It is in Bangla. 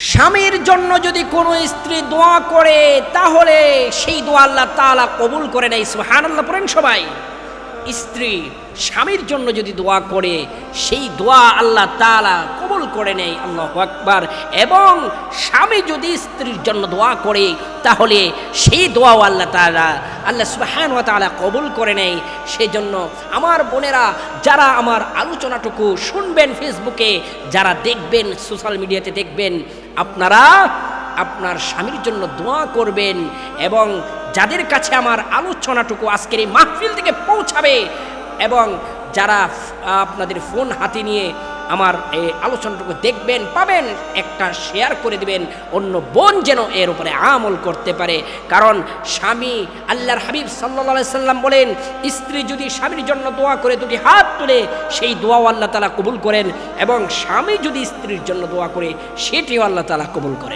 স্বামীর জন্য যদি কোনো স্ত্রী দোয়া করে তাহলে সেই দোয়া আল্লাহ তাআলা কবুল করে নেয়। সুবহানাল্লাহ পড়েন সবাই। স্ত্রী স্বামীর জন্য যদি দোয়া করে সেই দোয়া আল্লাহ তাআলা কবুল করে নেয়। আল্লাহু আকবার। এবং স্বামী যদি স্ত্রীর জন্য দোয়া করে তাহলে সেই দোয়াও আল্লাহ সুবহানাহু ওয়া তাআলা কবুল করে নেয়। সেই জন্য আমার বোনেরা, যারা আমার আলোচনাটুকু শুনবেন ফেসবুকে, যারা দেখবেন সোশ্যাল মিডিয়াতে দেখবেন, আপনারা আপনার স্বামীর জন্য দোয়া করবেন এবং যাদের কাছে আমার আলোচনাটুকু আজকের এই মাহফিল থেকে পৌঁছাবে এবং যারা আপনাদের ফোন হাতে নিয়ে আমার এই আলোচনাটুকু দেখবেন পাবেন, একটা শেয়ার করে দিবেন, অন্য বোন যেন এর উপরে আমল করতে পারে। কারণ স্বামী, আল্লাহর হাবিব সাল্লাল্লাহু আলাইহি সাল্লাম বলেন, স্ত্রী যদি স্বামীর জন্য দোয়া করে দুটি হাত তুলে সেই দোয়াও আল্লাহ তাআলা কবুল করেন, এবং স্বামী যদি স্ত্রীর জন্য দোয়া করে সেটিও আল্লাহ তাআলা কবুল করেন।